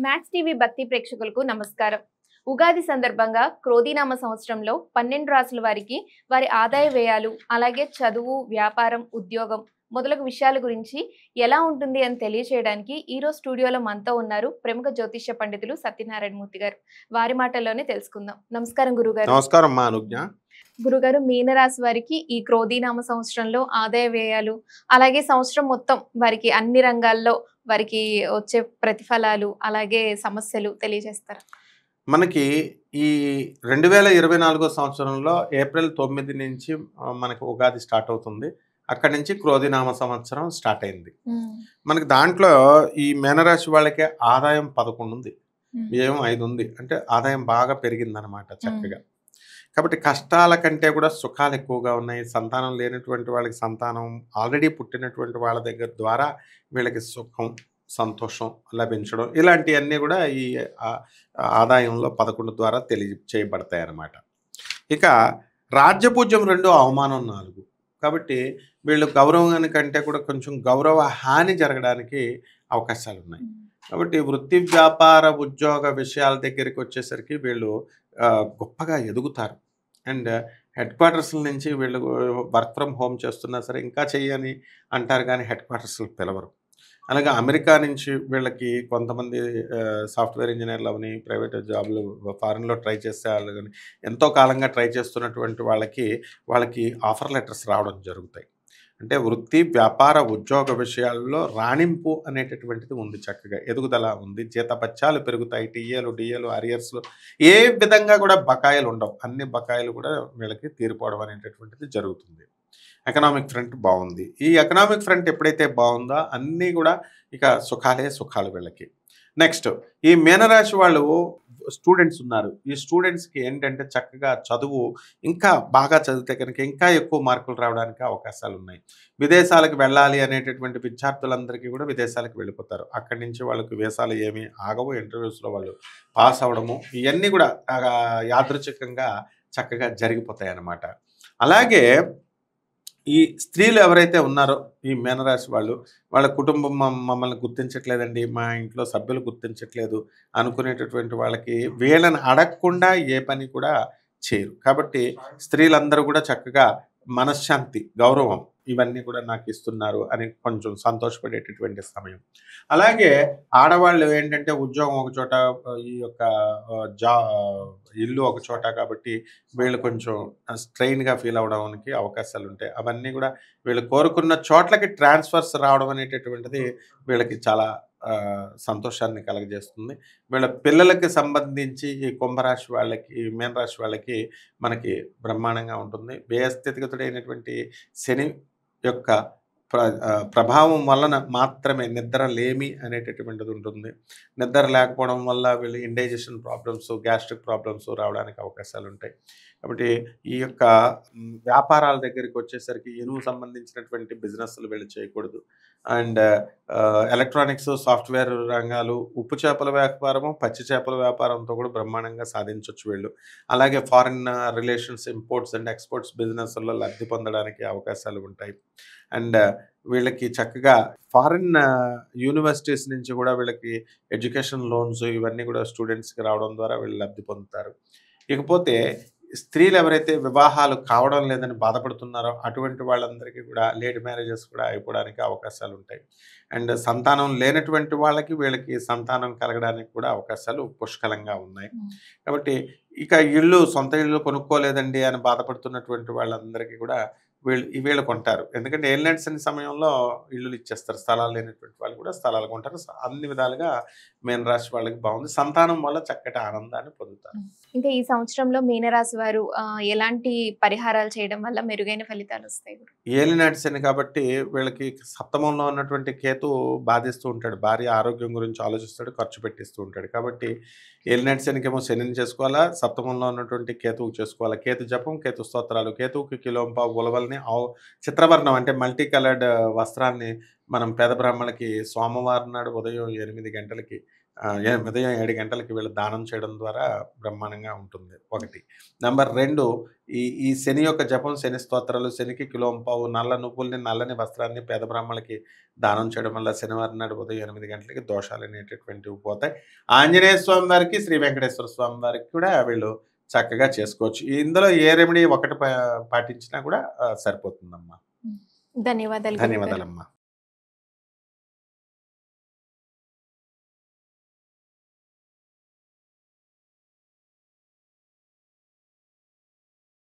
Max TV భక్తి ప్రేక్షకులకు నమస్కారం. ఉగాది సందర్భంగా క్రోధీనామ సంవత్సరంలో 12 రాసుల వారికి వారి ఆదాయ వ్యయాలు, అలాగే చదువు, వ్యాపారం, ఉద్యోగం మొదలగు విషయాల గురించి ఎలా ఉంటుంది అని తెలియజేయడానికి ఈరోజు స్టూడియోలో మనతో ఉన్నారు ప్రముఖ జ్యోతిష్య పండితులు సత్యనారాయణ మూర్తి గారు. వారి మాటల్లోనే తెలుసుకుందాం. నమస్కారం గురుగారు. నమస్కారం మా అనుజ్ఞ. గురుగారు, మీనరాశి వారికి ఈ క్రోధీనామ సంవత్సరంలో ఆదాయ వ్యయాలు, అలాగే సంవత్సరం మొత్తం వారికి అన్ని రంగాల్లో వారికి వచ్చే ప్రతిఫలాలు, అలాగే సమస్యలు తెలియజేస్తారా? మనకి ఈ 2024 సంవత్సరంలో ఏప్రిల్ 9 నుంచి మనకి ఉగాది స్టార్ట్ అవుతుంది. అక్కడి నుంచి క్రోధినామ సంవత్సరం స్టార్ట్ అయింది. మనకి దాంట్లో ఈ మీనరాశి వాళ్ళకి ఆదాయం 11 ఉంది, వ్యయం 5 ఉంది. అంటే ఆదాయం బాగా పెరిగిందనమాట చక్కగా. కాబట్టి కష్టాల కంటే కూడా సుఖాలు ఎక్కువగా ఉన్నాయి. సంతానం లేనటువంటి వాళ్ళకి సంతానం, ఆల్రెడీ పుట్టినటువంటి వాళ్ళ దగ్గర ద్వారా వీళ్ళకి సుఖం, సంతోషం లభించడం, ఇలాంటివన్నీ కూడా ఈ ఆదాయంలో 11 ద్వారా తెలియచేయబడతాయి అన్నమాట. ఇక రాజ్యపూజ్యం 2, అవమానం 4. కాబట్టి వీళ్ళు గౌరవానికంటే కూడా కొంచెం గౌరవ హాని జరగడానికి అవకాశాలు ఉన్నాయి. కాబట్టి వృత్తి, వ్యాపార, ఉద్యోగ విషయాల దగ్గరికి వచ్చేసరికి వీళ్ళు గొప్పగా ఎదుగుతారు. అండ్ హెడ్ క్వార్టర్స్ నుంచి వీళ్ళు వర్క్ ఫ్రమ్ హోమ్ చేస్తున్నా సరే ఇంకా చెయ్యని అంటారు, కానీ హెడ్ క్వార్టర్స్లు పిలవరు. అలాగే అమెరికా నుంచి వీళ్ళకి కొంతమంది సాఫ్ట్వేర్ ఇంజనీర్లు అవని, ప్రైవేట్ జాబ్లు ఫారిన్లో ట్రై చేసే వాళ్ళు కానీ, ఎంతో కాలంగా ట్రై చేస్తున్నటువంటి వాళ్ళకి ఆఫర్ లెటర్స్ రావడం జరుగుతాయి. అంటే వృత్తి, వ్యాపార, ఉద్యోగ విషయాల్లో రాణింపు అనేటటువంటిది ఉంది, చక్కగా ఎదుగుదల ఉంది, జీతపత్యాలు పెరుగుతాయి, టీఏలు, డిఏలు, అరియర్స్లు ఏ విధంగా కూడా బకాయిలు ఉండవు. అన్ని బకాయిలు కూడా వీళ్ళకి తీరిపోవడం అనేటటువంటిది జరుగుతుంది. ఎకనామిక్ ఫ్రంట్ బాగుంది. ఈ ఎకనామిక్ ఫ్రంట్ ఎప్పుడైతే బాగుందో అన్నీ కూడా ఇక సుఖాలే సుఖాలు వీళ్ళకి. నెక్స్ట్, ఈ మీనరాశి వాళ్ళు స్టూడెంట్స్ ఉన్నారు. ఈ స్టూడెంట్స్కి ఏంటంటే చక్కగా చదువు ఇంకా బాగా చదివితే కనుక ఇంకా ఎక్కువ మార్కులు రావడానికి అవకాశాలు ఉన్నాయి. విదేశాలకు వెళ్ళాలి అనేటటువంటి విద్యార్థులందరికీ కూడా విదేశాలకు వెళ్ళిపోతారు. అక్కడి నుంచి వాళ్ళకి వీసాలు ఏమీ ఆగవు. ఇంటర్వ్యూస్లో వాళ్ళు పాస్ అవ్వడము ఇవన్నీ కూడా యాదృచ్ఛికంగా చక్కగా జరిగిపోతాయి అన్నమాట. అలాగే ఈ స్త్రీలు ఎవరైతే ఉన్నారో ఈ మీనరాశి వాళ్ళ కుటుంబం మమ్మల్ని గుర్తించట్లేదండి, మా ఇంట్లో సభ్యులు గుర్తించట్లేదు అనుకునేటటువంటి వాళ్ళకి వీళ్ళని అడగకుండా ఏ పని కూడా చేయరు. కాబట్టి స్త్రీలందరూ కూడా చక్కగా మనశ్శాంతి, గౌరవం ఇవన్నీ కూడా నాకు ఇస్తున్నారు అని కొంచెం సంతోషపడేటటువంటి సమయం. అలాగే ఆడవాళ్ళు ఏంటంటే ఉద్యోగం ఒక చోట, ఈ యొక్క ఇల్లు ఒక చోట, కాబట్టి వీళ్ళు కొంచెం స్ట్రెయిన్గా ఫీల్ అవడానికి అవకాశాలు ఉంటాయి. అవన్నీ కూడా వీళ్ళు కోరుకున్న చోట్లకి ట్రాన్స్ఫర్స్ రావడం అనేటటువంటిది వీళ్ళకి చాలా సంతోషాన్ని కలగజేస్తుంది. వీళ్ళ పిల్లలకి సంబంధించి ఈ కుంభరాశి వాళ్ళకి, మీనరాశి వాళ్ళకి మనకి బ్రహ్మాండంగా ఉంటుంది. వ్యయస్థితిగతుడైనటువంటి శని యొక్క ప్రభావం వలన మాత్రమే నిద్ర లేమి అనేటటువంటిది ఉంటుంది. నిద్ర లేకపోవడం వల్ల వీళ్ళు ఇండైజెషన్ ప్రాబ్లమ్స్, గ్యాస్ట్రిక్ ప్రాబ్లమ్స్ రావడానికి అవకాశాలు ఉంటాయి. కాబట్టి ఈ యొక్క వ్యాపారాల దగ్గరికి వచ్చేసరికి ఇనుము సంబంధించినటువంటి బిజినెస్లు వీళ్ళు చేయకూడదు. అండ్ ఎలక్ట్రానిక్స్, సాఫ్ట్వేర్ రంగాలు, ఉప్పు చేపల వ్యాపారము, పచ్చి చేపల వ్యాపారంతో కూడా బ్రహ్మాండంగా సాధించవచ్చు వీళ్ళు. అలాగే foreign relations, imports and exports బిజినెస్లో లబ్ధి పొందడానికి అవకాశాలు ఉంటాయి. అండ్ వీళ్ళకి చక్కగా ఫారిన్ యూనివర్సిటీస్ నుంచి కూడా వీళ్ళకి ఎడ్యుకేషన్ లోన్స్ ఇవన్నీ కూడా స్టూడెంట్స్కి రావడం ద్వారా వీళ్ళు లబ్ధి పొందుతారు. ఇకపోతే స్త్రీలు ఎవరైతే వివాహాలు కావడం లేదని బాధపడుతున్నారో అటువంటి వాళ్ళందరికీ కూడా లేట్ మ్యారేజెస్ కూడా అయిపోవడానికి అవకాశాలు ఉంటాయి. అండ్ సంతానం లేనటువంటి వాళ్ళకి వీళ్ళకి సంతానం కలగడానికి కూడా అవకాశాలు పుష్కలంగా ఉన్నాయి. కాబట్టి ఇక సొంత ఇల్లు కొనుక్కోలేదండి అని బాధపడుతున్నటువంటి వాళ్ళందరికీ కూడా వీళ్ళు కొంటారు. ఎందుకంటే ఏలినాటి శని సమయంలో ఇల్లులు ఇచ్చేస్తారు. స్థలాలు లేనటువంటి వాళ్ళు కూడా స్థలాలు కొంటారు. అన్ని విధాలుగా మీనరాశి వాళ్ళకి బాగుంది. సంతానం వల్ల చక్కటి ఆనందాన్ని పొందుతారు. ఇంకా ఈ సంవత్సరంలో మీనరాశి వారు ఎలాంటి పరిహారాలు చేయడం వల్ల మెరుగైన ఫలితాలు వస్తాయి? ఏలినాటి శని కాబట్టి వీళ్ళకి సప్తమంలో ఉన్నటువంటి కేతు బాధిస్తూ ఉంటాడు. భార్య ఆరోగ్యం గురించి ఆలోచిస్తాడు, ఖర్చు పెట్టిస్తూ ఉంటాడు. కాబట్టి ఏలినాటి శనికేమో శనిని చేసుకోవాలా, సప్తమంలో ఉన్నటువంటి కేతువుకి చేసుకోవాలా. కేతు జపం, కేతు స్తోత్రాలు, కేతువుకి కిలోంపావు ఉలవల్ని, చిత్రవర్ణం అంటే మల్టీ కలర్డ్ వస్త్రాన్ని మనం పేద బ్రాహ్మణులకి సోమవారం నాడు ఉదయం 8 గంటలకి ఉదయం 7 గంటలకి వీళ్ళు దానం చేయడం ద్వారా బ్రహ్మాండంగా ఉంటుంది ఒకటి. నెంబర్ 2, ఈ శని యొక్క జపం, శని స్తోత్రాలు, శనికి కిలోంపావు నల్ల నువ్వుల్ని, నల్లని వస్త్రాన్ని పేద బ్రాహ్మణులకి దానం చేయడం వల్ల శనివారం నాడు ఉదయం 8 గంటలకి దోషాలు అనేటటువంటివి పోతాయి. ఆంజనేయ స్వామి వారికి, శ్రీ వెంకటేశ్వర స్వామి వారికి కూడా వీళ్ళు చక్కగా చేసుకోవచ్చు. ఇందులో ఏ రెమెడీ ఒకటి పాటించినా కూడా సరిపోతుందమ్మా. ధన్యవాదాలు గురుగారు. ధన్యవాదాలమ్మా.